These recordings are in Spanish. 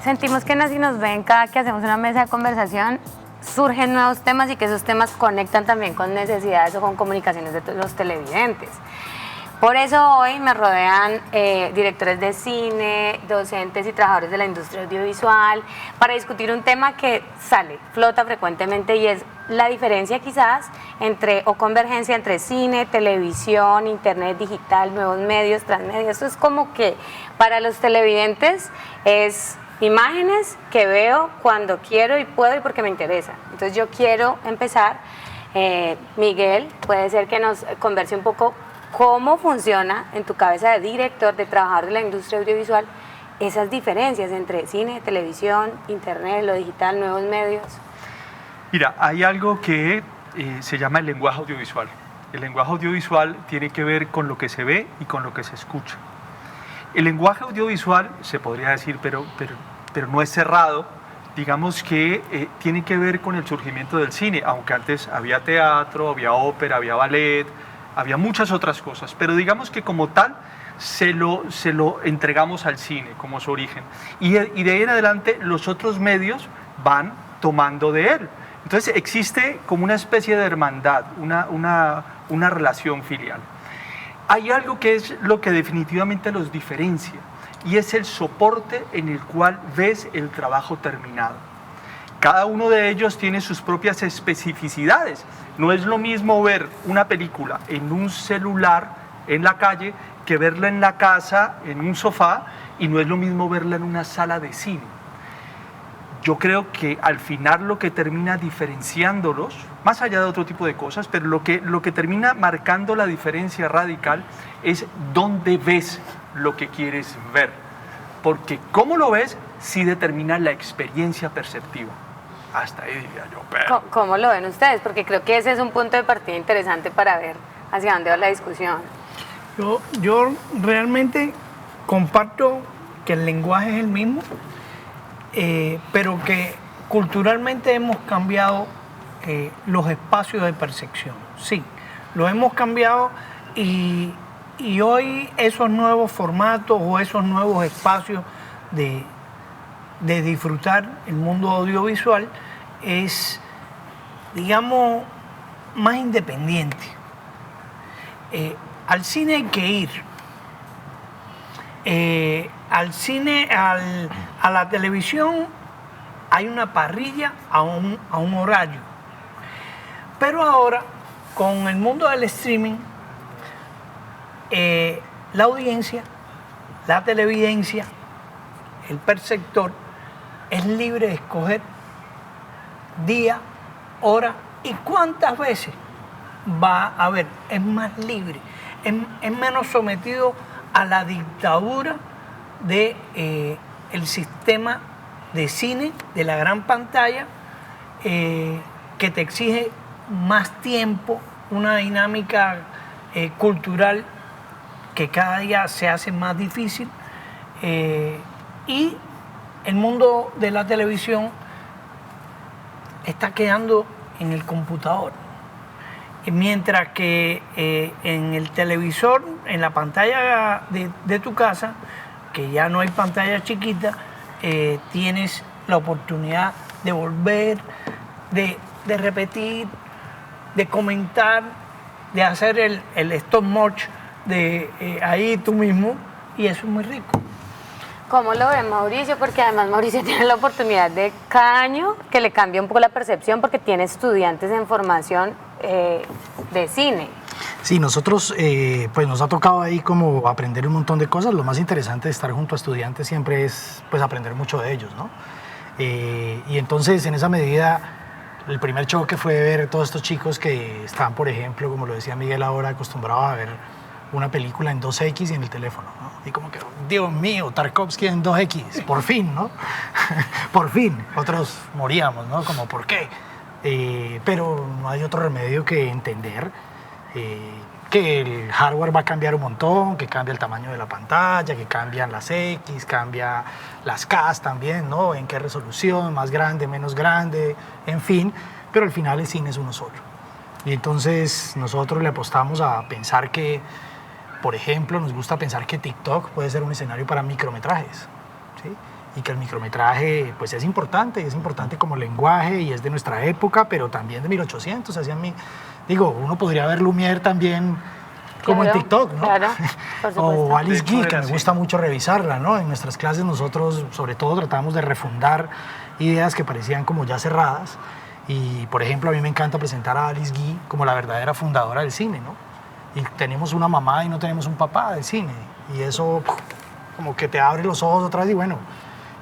Sentimos que Así Nos Ven, cada que hacemos una mesa de conversación, surgen nuevos temas y que esos temas conectan también con necesidades o con comunicaciones de los televidentes. Por eso hoy me rodean directores de cine, docentes y trabajadores de la industria audiovisual para discutir un tema que flota frecuentemente, y es la diferencia quizás o convergencia entre cine, televisión, internet digital, nuevos medios, transmedia. Esto es como que para los televidentes es imágenes que veo cuando quiero y puedo y porque me interesa. Entonces yo quiero empezar, Miguel, puede ser que nos converse un poco cómo funciona en tu cabeza de director, de trabajador de la industria audiovisual, esas diferencias entre cine, televisión, internet, lo digital, nuevos medios. Mira, hay algo que se llama el lenguaje audiovisual. El lenguaje audiovisual tiene que ver con lo que se ve y con lo que se escucha. El lenguaje audiovisual, se podría decir, pero no es cerrado, digamos que tiene que ver con el surgimiento del cine, aunque antes había teatro, había ópera, había ballet, había muchas otras cosas, pero digamos que como tal se lo entregamos al cine como su origen. Y de ahí en adelante los otros medios van tomando de él. Entonces existe como una especie de hermandad, una relación filial. Hay algo que es lo que definitivamente los diferencia, y es el soporte en el cual ves el trabajo terminado. Cada uno de ellos tiene sus propias especificidades. No es lo mismo ver una película en un celular en la calle que verla en la casa, en un sofá, y no es lo mismo verla en una sala de cine. Yo creo que al final lo que termina diferenciándolos, más allá de otro tipo de cosas, pero lo que termina marcando la diferencia radical es dónde ves lo que quieres ver. Porque cómo lo ves sí determina la experiencia perceptiva. Hasta ahí diría yo. Pero... ¿Cómo lo ven ustedes? Porque creo que ese es un punto de partida interesante para ver hacia dónde va la discusión. Yo realmente comparto que el lenguaje es el mismo, pero que culturalmente hemos cambiado los espacios de percepción. Sí, lo hemos cambiado, y hoy esos nuevos formatos o esos nuevos espacios de disfrutar el mundo audiovisual es, digamos, más independiente. Al cine hay que ir. Al cine, a la televisión hay una parrilla a un horario. Pero ahora, con el mundo del streaming, la audiencia, la televidencia, el perceptor es libre de escoger día, hora y cuántas veces va a ver. Es más libre, es menos sometido a la dictadura de el sistema de cine, de la gran pantalla, que te exige más tiempo, una dinámica cultural que cada día se hace más difícil, y el mundo de la televisión está quedando en el computador. Mientras que en el televisor, en la pantalla de tu casa, que ya no hay pantalla chiquita, tienes la oportunidad de volver, de repetir, de comentar, de hacer el stop motion ahí tú mismo, y eso es muy rico. ¿Cómo lo ve Mauricio? Porque además Mauricio tiene la oportunidad de cada año que le cambia un poco la percepción, porque tiene estudiantes en formación de cine. Sí, nosotros pues nos ha tocado ahí como aprender un montón de cosas. Lo más interesante de estar junto a estudiantes siempre es pues aprender mucho de ellos, ¿no? Y entonces en esa medida el primer choque fue ver todos estos chicos que están, por ejemplo, como lo decía Miguel ahora, acostumbrados a ver una película en 2X y en el teléfono, ¿no? Y como que, Dios mío, Tarkovsky en 2X, por fin, ¿no? Por fin. Otros moríamos, ¿no? Como, ¿por qué? Pero no hay otro remedio que entender que el hardware va a cambiar un montón, que cambia el tamaño de la pantalla, que cambian las X, cambia las Ks también, ¿no? En qué resolución, más grande, menos grande, en fin, pero al final el cine es uno solo. Y entonces nosotros le apostamos a pensar que, por ejemplo, nos gusta pensar que TikTok puede ser un escenario para micrometrajes, ¿sí? Y que el micrometraje pues es importante como lenguaje y es de nuestra época, pero también de 1800, digo, uno podría ver Lumière también como en TikTok, ¿no? Claro, por supuesto. O Alice Guy, que me Sí. gusta mucho revisarla, ¿no? En nuestras clases nosotros, sobre todo, tratamos de refundar ideas que parecían como ya cerradas. Y, por ejemplo, a mí me encanta presentar a Alice Guy como la verdadera fundadora del cine, ¿no? Y tenemos una mamá y no tenemos un papá del cine. Y eso como que te abre los ojos otra vez y bueno,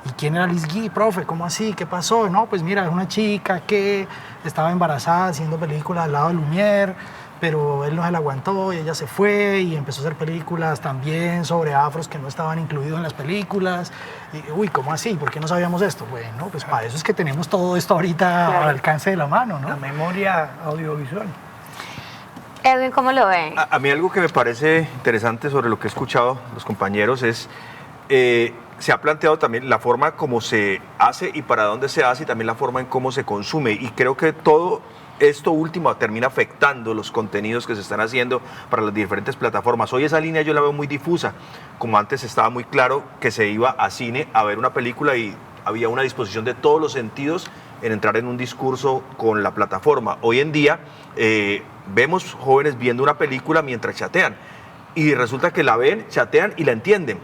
¿y quién era Alice Guy, profe? ¿Cómo así? ¿Qué pasó? No, pues mira, es una chica que estaba embarazada haciendo películas al lado de Lumière, pero él no se la aguantó y ella se fue y empezó a hacer películas también sobre afros que no estaban incluidos en las películas. Y, uy, ¿cómo así? ¿Por qué no sabíamos esto? Bueno, pues para eso es que tenemos todo esto ahorita al alcance de la mano, ¿no? La memoria audiovisual. Edwin, ¿cómo lo ve? A mí algo que me parece interesante sobre lo que he escuchado los compañeros es, se ha planteado también la forma como se hace y para dónde se hace y también la forma en cómo se consume. Y creo que todo esto último termina afectando los contenidos que se están haciendo para las diferentes plataformas. Hoy esa línea yo la veo muy difusa, como antes estaba muy claro que se iba a cine a ver una película y había una disposición de todos los sentidos en entrar en un discurso con la plataforma. Hoy en día vemos jóvenes viendo una película mientras chatean y resulta que la ven, chatean y la entienden.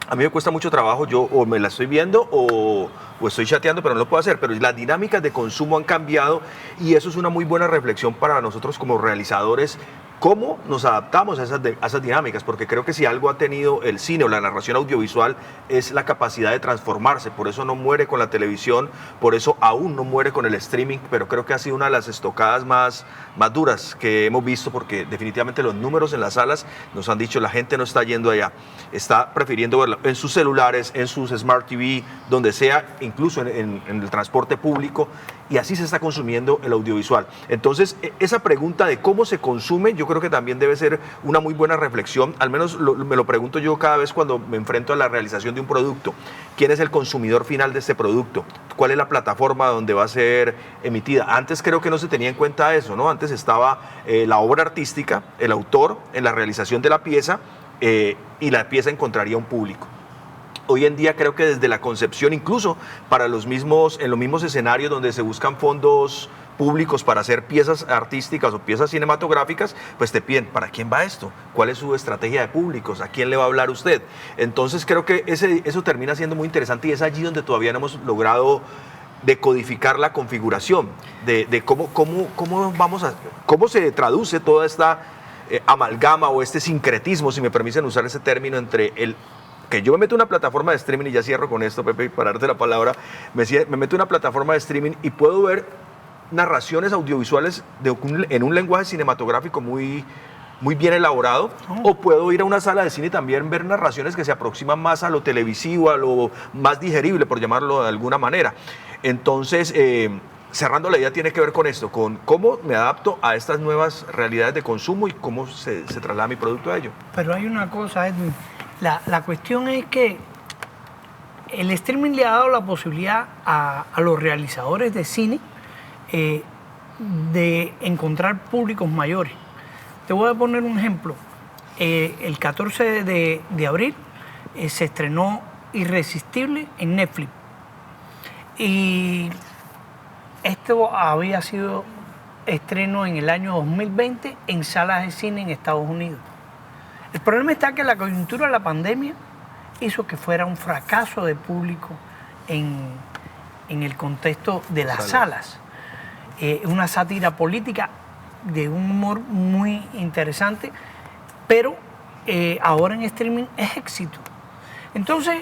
A mí me cuesta mucho trabajo, yo o me la estoy viendo o estoy chateando, pero no lo puedo hacer. Pero las dinámicas de consumo han cambiado y eso es una muy buena reflexión para nosotros como realizadores. ¿Cómo nos adaptamos a esas dinámicas? Porque creo que si algo ha tenido el cine o la narración audiovisual es la capacidad de transformarse. Por eso no muere con la televisión, por eso aún no muere con el streaming, pero creo que ha sido una de las estocadas más duras que hemos visto, porque definitivamente los números en las salas nos han dicho la gente no está yendo allá, está prefiriendo verlo en sus celulares, en sus Smart TV, donde sea, incluso en el transporte público. Y así se está consumiendo el audiovisual. Entonces, esa pregunta de cómo se consume, yo creo que también debe ser una muy buena reflexión. Al menos me lo pregunto yo cada vez cuando me enfrento a la realización de un producto. ¿Quién es el consumidor final de este producto? ¿Cuál es la plataforma donde va a ser emitida? Antes creo que no se tenía en cuenta eso, ¿no? Antes estaba la obra artística, el autor en la realización de la pieza y la pieza encontraría un público. Hoy en día creo que desde la concepción, incluso para en los mismos escenarios donde se buscan fondos públicos para hacer piezas artísticas o piezas cinematográficas, pues te piden, ¿para quién va esto? ¿Cuál es su estrategia de públicos? ¿A quién le va a hablar usted? Entonces creo que eso termina siendo muy interesante y es allí donde todavía no hemos logrado decodificar la configuración de cómo se traduce toda esta amalgama o este sincretismo, si me permiten usar ese término, entre que yo me meto en una plataforma de streaming, y ya cierro con esto, Pepe, para darte la palabra, me meto en una plataforma de streaming y puedo ver narraciones audiovisuales en un lenguaje cinematográfico muy bien elaborado, o puedo ir a una sala de cine y también ver narraciones que se aproximan más a lo televisivo, a lo más digerible, por llamarlo de alguna manera. Entonces, cerrando la idea, tiene que ver con esto, con cómo me adapto a estas nuevas realidades de consumo y cómo se traslada mi producto a ello. Pero hay una cosa, Edwin. La cuestión es que el streaming le ha dado la posibilidad a los realizadores de cine de encontrar públicos mayores. Te voy a poner un ejemplo. El 14 de abril se estrenó Irresistible en Netflix. Y esto había sido estreno en el año 2020 en salas de cine en Estados Unidos. El problema está que la coyuntura de la pandemia hizo que fuera un fracaso de público en el contexto de las salas. Una sátira política de un humor muy interesante, pero ahora en streaming es éxito. Entonces,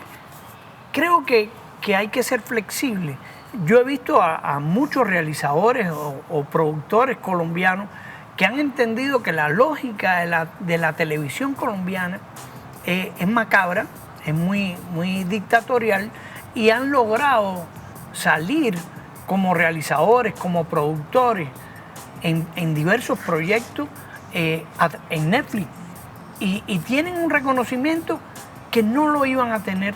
creo que hay que ser flexible. Yo he visto a muchos realizadores o productores colombianos que han entendido que la lógica de la televisión colombiana es macabra, es muy dictatorial, y han logrado salir como realizadores, como productores en diversos proyectos en Netflix y tienen un reconocimiento que no lo iban a tener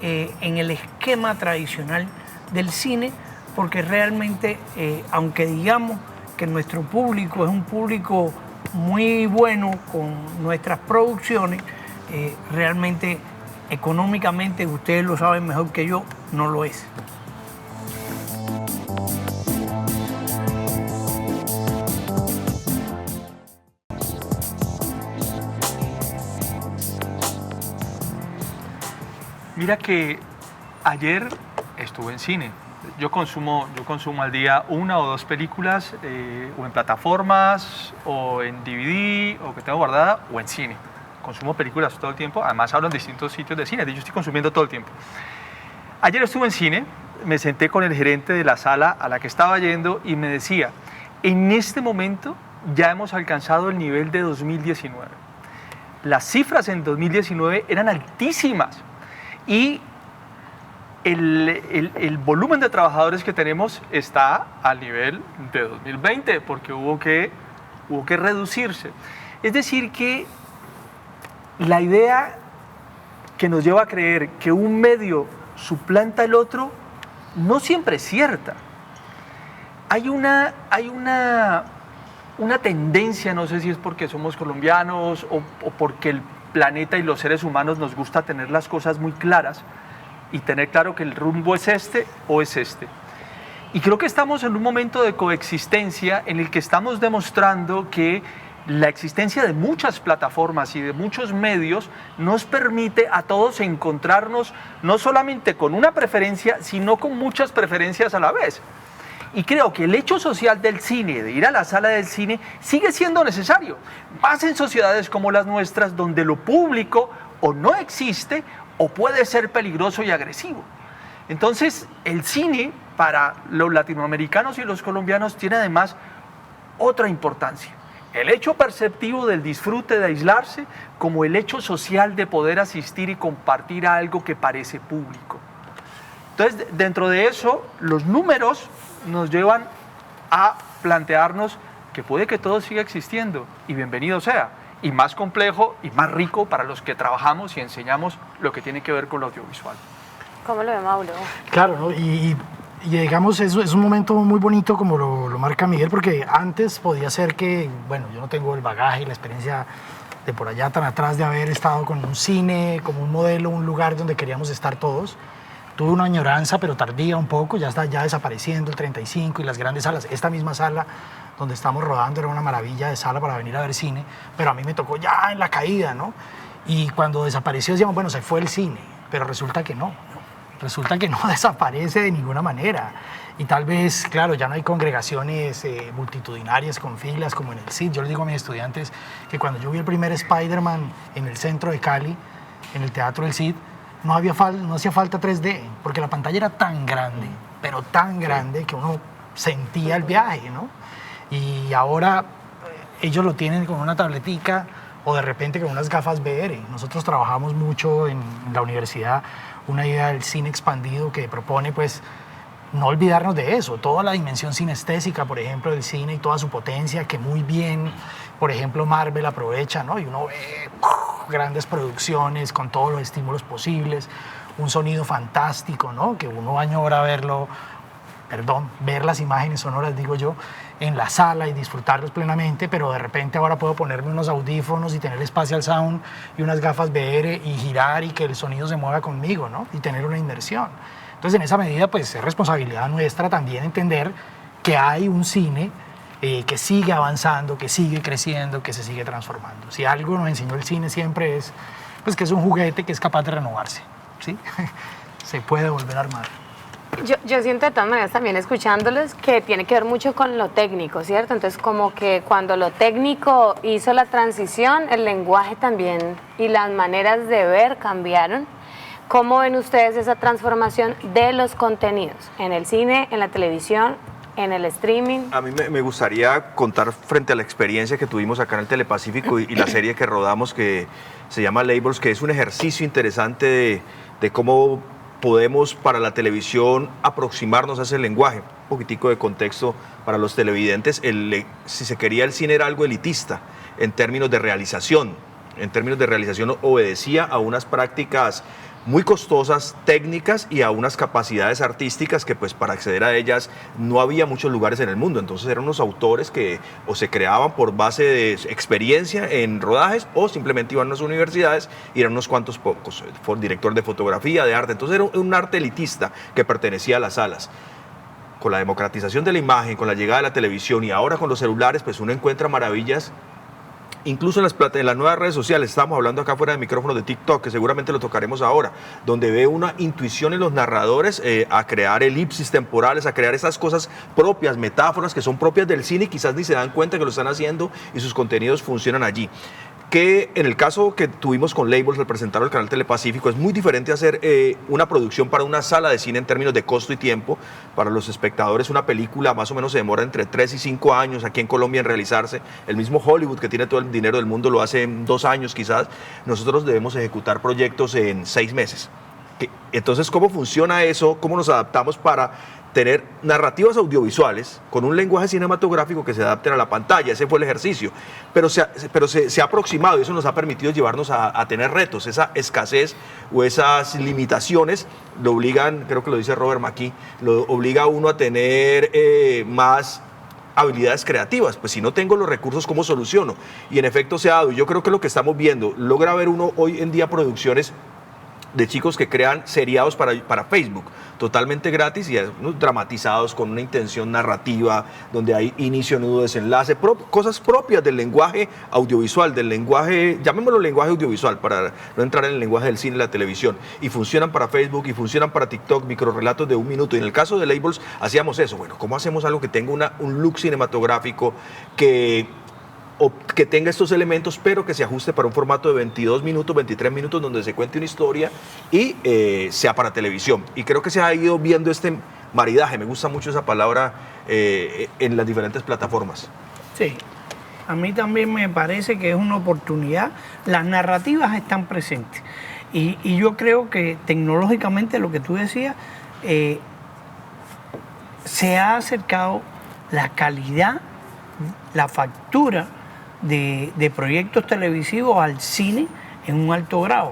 en el esquema tradicional del cine, porque realmente, aunque digamos que nuestro público es un público muy bueno con nuestras producciones, realmente económicamente, ustedes lo saben mejor que yo, no lo es. Mira que ayer estuve en cine. Yo consumo al día 1 o 2 películas, o en plataformas, o en DVD, o que tengo guardada, o en cine. Consumo películas todo el tiempo, además hablo en distintos sitios de cine, yo estoy consumiendo todo el tiempo. Ayer estuve en cine, me senté con el gerente de la sala a la que estaba yendo y me decía, en este momento ya hemos alcanzado el nivel de 2019. Las cifras en 2019 eran altísimas y el volumen de trabajadores que tenemos está al nivel de 2020 porque hubo que reducirse. Es decir que la idea que nos lleva a creer que un medio suplanta el otro no siempre es cierta. Hay una tendencia, no sé si es porque somos colombianos o porque el planeta y los seres humanos nos gusta tener las cosas muy claras y tener claro que el rumbo es este o es este. Y creo que estamos en un momento de coexistencia en el que estamos demostrando que la existencia de muchas plataformas y de muchos medios nos permite a todos encontrarnos no solamente con una preferencia, sino con muchas preferencias a la vez. Y creo que el hecho social del cine, de ir a la sala del cine, sigue siendo necesario, más en sociedades como las nuestras, donde lo público o no existe o puede ser peligroso y agresivo. Entonces, el cine para los latinoamericanos y los colombianos tiene además otra importancia. El hecho perceptivo del disfrute de aislarse como el hecho social de poder asistir y compartir algo que parece público. Entonces, dentro de eso, los números nos llevan a plantearnos que puede que todo siga existiendo y bienvenido sea, y más complejo y más rico para los que trabajamos y enseñamos lo que tiene que ver con lo audiovisual. ¿Cómo lo ve Mauro? Claro, ¿no? Y digamos, es un momento muy bonito como lo marca Miguel, porque antes podía ser que, bueno, yo no tengo el bagaje y la experiencia de por allá tan atrás de haber estado con un cine, como un modelo, un lugar donde queríamos estar todos. Tuve una añoranza, pero tardía un poco, ya está ya desapareciendo el 35 y las grandes salas. Esta misma sala donde estamos rodando era una maravilla de sala para venir a ver cine, pero a mí me tocó ya en la caída, ¿no? Y cuando desapareció decíamos, bueno, se fue el cine, pero resulta que no. Resulta que no desaparece de ninguna manera. Y tal vez, claro, ya no hay congregaciones multitudinarias con filas como en el CID. Yo les digo a mis estudiantes que cuando yo vi el primer Spider-Man en el centro de Cali, en el Teatro del CID, no hacía falta 3D, porque la pantalla era tan grande, pero tan grande que uno sentía el viaje, ¿no? Y ahora ellos lo tienen con una tabletica o de repente con unas gafas VR. Nosotros trabajamos mucho en la universidad una idea del cine expandido que propone, pues, no olvidarnos de eso, toda la dimensión sinestésica, por ejemplo, del cine y toda su potencia, que muy bien, por ejemplo, Marvel aprovecha, ¿no? Y uno ve grandes producciones con todos los estímulos posibles, un sonido fantástico, ¿no? Que uno añora ver las imágenes sonoras, digo yo, en la sala y disfrutarlos plenamente, pero de repente ahora puedo ponerme unos audífonos y tener Spatial Sound y unas gafas VR y girar y que el sonido se mueva conmigo, ¿no? Y tener una inmersión. Entonces, en esa medida, pues es responsabilidad nuestra también entender que hay un cine que sigue avanzando, que sigue creciendo, que se sigue transformando. Si algo nos enseñó el cine siempre es, pues, que es un juguete que es capaz de renovarse, ¿sí? Se puede volver a armar. Yo siento de todas maneras también escuchándolos que tiene que ver mucho con lo técnico, ¿cierto? Entonces como que cuando lo técnico hizo la transición, el lenguaje también y las maneras de ver cambiaron. ¿Cómo ven ustedes esa transformación de los contenidos en el cine, en la televisión, en el streaming? A mí me gustaría contar frente a la experiencia que tuvimos acá en el Telepacífico y la serie que rodamos que se llama Labels, que es un ejercicio interesante de cómo podemos para la televisión aproximarnos a ese lenguaje. Un poquitico de contexto para los televidentes. Si se quería, el cine era algo elitista. en términos de realización. En términos de realización obedecía a unas prácticas muy costosas, técnicas y a unas capacidades artísticas que pues para acceder a ellas no había muchos lugares en el mundo. Entonces eran unos autores que o se creaban por base de experiencia en rodajes o simplemente iban a las universidades y eran unos cuantos pocos, director de fotografía, de arte. Entonces era un arte elitista que pertenecía a las salas. Con la democratización de la imagen, con la llegada de la televisión y ahora con los celulares, pues uno encuentra maravillas. Incluso en las nuevas redes sociales, estamos hablando acá fuera de micrófono de TikTok, que seguramente lo tocaremos ahora, donde ve una intuición en los narradores a crear elipsis temporales, a crear esas cosas propias, metáforas que son propias del cine y quizás ni se dan cuenta que lo están haciendo y sus contenidos funcionan allí. Que en el caso que tuvimos con Labels al presentar el canal Telepacífico es muy diferente hacer una producción para una sala de cine en términos de costo y tiempo. Para los espectadores una película más o menos se demora entre 3 y 5 años aquí en Colombia en realizarse. El mismo Hollywood, que tiene todo el dinero del mundo, lo hace en 2 años quizás. Nosotros debemos ejecutar proyectos en 6 meses. Entonces, ¿cómo funciona eso? ¿Cómo nos adaptamos para tener narrativas audiovisuales con un lenguaje cinematográfico que se adapten a la pantalla? Ese fue el ejercicio. Pero se ha aproximado y eso nos ha permitido llevarnos a tener retos. Esa escasez o esas limitaciones lo obligan, creo que lo dice Robert McKee, lo obliga a uno a tener más habilidades creativas. Pues si no tengo los recursos, ¿cómo soluciono? Y en efecto se ha dado. Yo creo que lo que estamos viendo, logra ver uno hoy en día producciones de chicos que crean seriados para Facebook, totalmente gratis y dramatizados con una intención narrativa, donde hay inicio, nudo, desenlace, cosas propias del lenguaje audiovisual, del lenguaje, llamémoslo lenguaje audiovisual, para no entrar en el lenguaje del cine y la televisión, y funcionan para Facebook y funcionan para TikTok, microrelatos de 1 minuto. Y en el caso de Labels hacíamos eso. Bueno, ¿cómo hacemos algo que tenga un look cinematográfico que tenga estos elementos, pero que se ajuste para un formato de 22 minutos, 23 minutos, donde se cuente una historia y sea para televisión? Y creo que se ha ido viendo este maridaje, me gusta mucho esa palabra, en las diferentes plataformas. Sí, a mí también me parece que es una oportunidad. Las narrativas están presentes y yo creo que tecnológicamente, lo que tú decías, se ha acercado la calidad, la factura de proyectos televisivos al cine en un alto grado,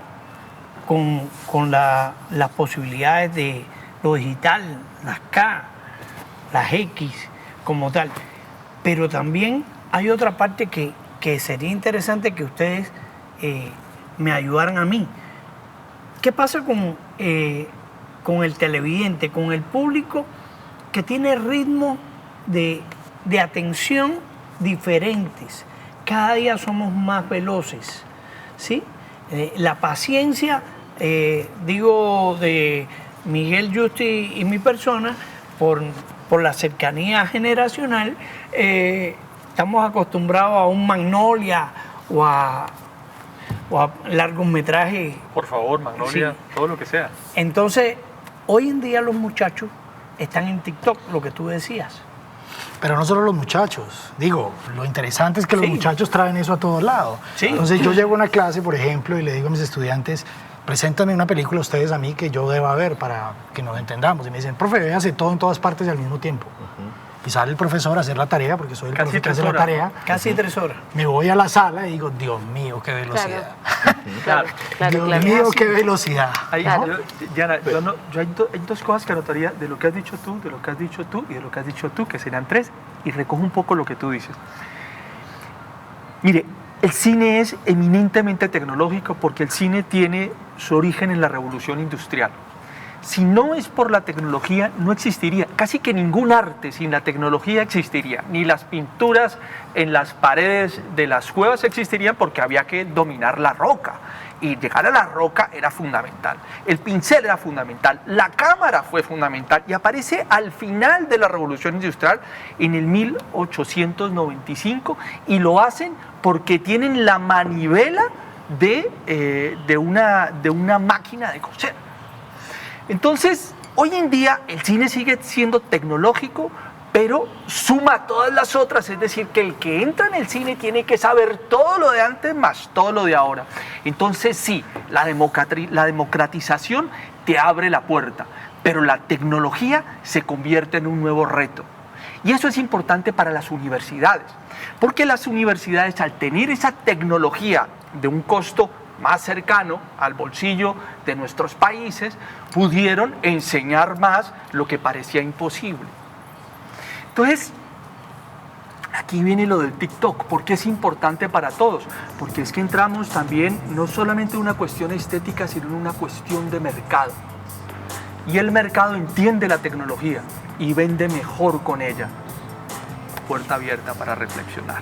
con las posibilidades de lo digital, las K, las X como tal. Pero también hay otra parte que sería interesante que ustedes me ayudaran a mí. ¿Qué pasa con el televidente, con el público que tiene ritmos de atención diferentes? Cada día somos más veloces, ¿sí? La paciencia, digo, de Miguel Justi y mi persona, por la cercanía generacional, estamos acostumbrados a un Magnolia o a largometrajes. Por favor, Magnolia, Sí. todo lo que sea. Entonces, hoy en día los muchachos están en TikTok, lo que tú decías. Pero no solo los muchachos. Digo, lo interesante es que los Sí. muchachos traen eso a todos lados. Sí. Entonces yo llego a una clase, por ejemplo, y le digo a mis estudiantes, preséntame una película ustedes a mí que yo deba ver para que nos entendamos. Y me dicen, profe, véase todo en todas partes y al mismo tiempo. Y sale el profesor a hacer la tarea, porque soy el Casi profe que hace 3 la horas, tarea. Casi 3 horas. Me voy a la sala y digo, Dios mío, qué velocidad. Claro, claro, Dios claro. mío, qué velocidad. Ahí, Claro. Diana, hay 2 cosas que anotaría de lo que has dicho tú, de lo que has dicho tú y de lo que has dicho tú, que serán 3, y recojo un poco lo que tú dices. Mire, el cine es eminentemente tecnológico porque el cine tiene su origen en la revolución industrial. Si no es por la tecnología, no existiría. Casi que ningún arte sin la tecnología existiría. Ni las pinturas en las paredes de las cuevas existirían porque había que dominar la roca. Y llegar a la roca era fundamental. El pincel era fundamental. La cámara fue fundamental. Y aparece al final de la revolución industrial en el 1895 y lo hacen porque tienen la manivela de una máquina de coser. Entonces, hoy en día el cine sigue siendo tecnológico, pero suma todas las otras, es decir, que el que entra en el cine tiene que saber todo lo de antes más todo lo de ahora. Entonces sí, la democratización te abre la puerta, pero la tecnología se convierte en un nuevo reto. Y eso es importante para las universidades, porque las universidades, al tener esa tecnología de un costo más cercano al bolsillo de nuestros países, pudieron enseñar más lo que parecía imposible. Entonces, aquí viene lo del TikTok, porque es importante para todos, porque es que entramos también no solamente en una cuestión estética, sino en una cuestión de mercado. Y el mercado entiende la tecnología y vende mejor con ella. Puerta abierta para reflexionar.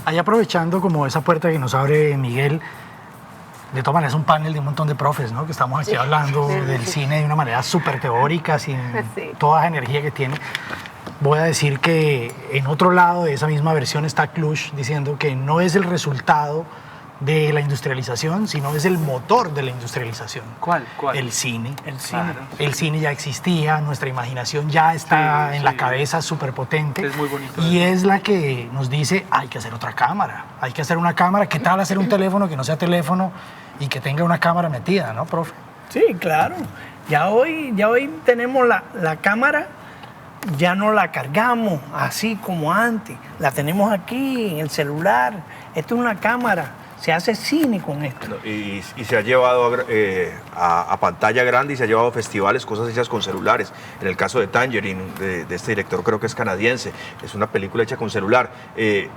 Ahí aprovechando como esa puerta que nos abre Miguel, de todas maneras es un panel de un montón de profes, ¿no? Que estamos aquí hablando del cine de una manera súper teórica, sin toda la energía que tiene. Voy a decir que en otro lado de esa misma versión está Kluge diciendo que no es el resultado de la industrialización, sino es el motor de la industrialización. ¿Cuál? El cine. El cine. Claro. El cine ya existía, nuestra imaginación ya está Sí, en sí. la cabeza, súper potente. Es muy bonito. Y es la que nos dice, hay que hacer otra cámara, hay que hacer una cámara. ¿Qué tal hacer un teléfono que no sea teléfono y que tenga una cámara metida, ¿no, profe? Sí, claro. Ya hoy tenemos la cámara, ya no la cargamos así como antes. La tenemos aquí en el celular. Esto es una cámara. Se hace cine con esto. No, y se ha llevado a pantalla grande y se ha llevado a festivales, cosas hechas con celulares. En el caso de Tangerine, de este director, creo que es canadiense, es una película hecha con celular.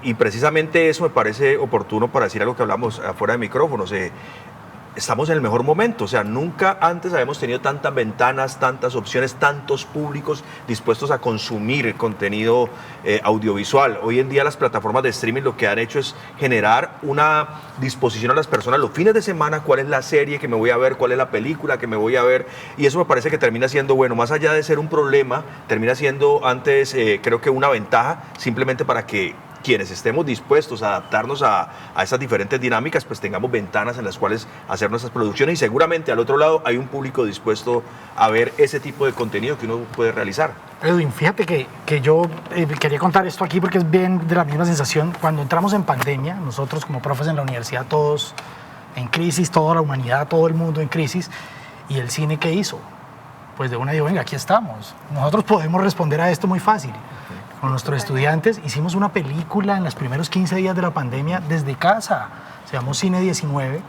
Y precisamente eso me parece oportuno para decir algo que hablamos afuera de micrófonos. Estamos en el mejor momento, o sea, nunca antes habíamos tenido tantas ventanas, tantas opciones, tantos públicos dispuestos a consumir contenido audiovisual. Hoy en día las plataformas de streaming lo que han hecho es generar una disposición a las personas los fines de semana, cuál es la serie que me voy a ver, cuál es la película que me voy a ver, y eso me parece que termina siendo, bueno, más allá de ser un problema, termina siendo antes, creo que una ventaja, simplemente para que quienes estemos dispuestos a adaptarnos a esas diferentes dinámicas, pues tengamos ventanas en las cuales hacer nuestras producciones, y seguramente al otro lado hay un público dispuesto a ver ese tipo de contenido que uno puede realizar. Edwin, fíjate que yo quería contar esto aquí porque es bien de la misma sensación. Cuando entramos en pandemia, nosotros como profes en la universidad, todos en crisis, toda la humanidad, todo el mundo en crisis, ¿y el cine qué hizo? Pues de una digo, venga, aquí estamos. Nosotros podemos responder a esto muy fácil. Con nuestros estudiantes hicimos una película en los primeros 15 días de la pandemia desde casa. Se llamó Cine 19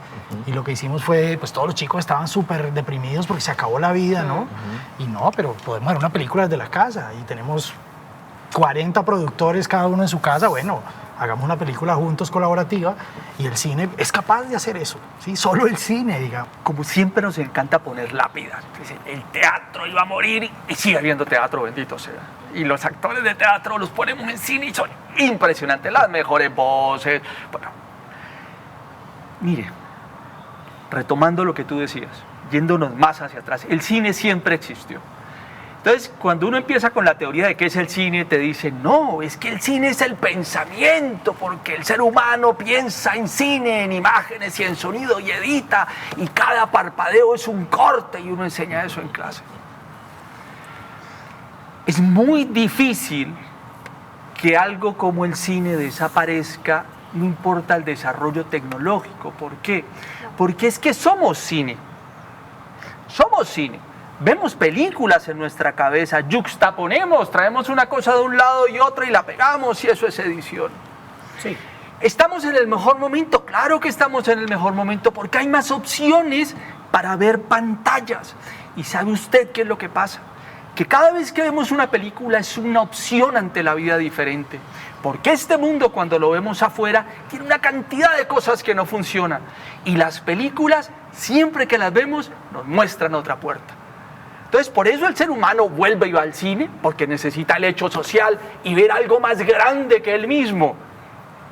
y lo que hicimos fue, pues todos los chicos estaban súper deprimidos porque se acabó la vida, ¿no? Y no, pero podemos ver una película desde la casa y tenemos 40 productores cada uno en su casa. Bueno, hagamos una película juntos colaborativa y el cine es capaz de hacer eso, ¿sí? Solo el cine, digamos. Como siempre nos encanta poner lápidas. Dicen, el teatro iba a morir y sigue habiendo teatro, bendito sea. Y los actores de teatro los ponemos en cine y son impresionantes, las mejores voces. Bueno, mire, retomando lo que tú decías, yéndonos más hacia atrás, el cine siempre existió. Entonces, cuando uno empieza con la teoría de qué es el cine, te dicen, no, es que el cine es el pensamiento, porque el ser humano piensa en cine, en imágenes y en sonido y edita, y cada parpadeo es un corte, y uno enseña eso en clase. Es muy difícil que algo como el cine desaparezca, no importa el desarrollo tecnológico. ¿Por qué? Porque es que somos cine. Somos cine. Vemos películas en nuestra cabeza, yuxtaponemos, traemos una cosa de un lado y otra y la pegamos, y eso es edición. Sí. ¿Estamos en el mejor momento? Claro que estamos en el mejor momento, porque hay más opciones para ver pantallas. ¿Y sabe usted qué es lo que pasa? Que cada vez que vemos una película es una opción ante la vida diferente. Porque este mundo, cuando lo vemos afuera, tiene una cantidad de cosas que no funcionan. Y las películas, siempre que las vemos, nos muestran otra puerta. Entonces, por eso el ser humano vuelve y va al cine, porque necesita el hecho social y ver algo más grande que él mismo.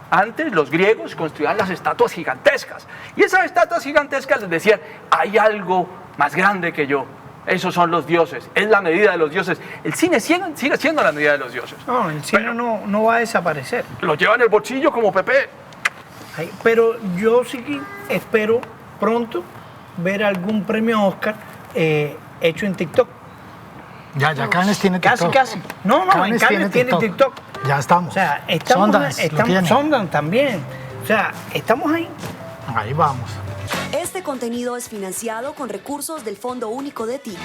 Antes los griegos construían las estatuas gigantescas. Y esas estatuas gigantescas les decían, hay algo más grande que yo. Esos son los dioses, es la medida de los dioses. El cine sigue siendo la medida de los dioses. No, el cine no va a desaparecer. Lo lleva en el bolsillo como Pepe. Ay, pero yo sí espero pronto ver algún premio Oscar hecho en TikTok. Ya Cannes tiene TikTok. Casi. No, en Cannes tiene TikTok. Ya estamos. O sea, estamos, Sundance lo tiene. Sundance también. O sea, estamos ahí. Ahí vamos. Este contenido es financiado con recursos del Fondo Único de TIC.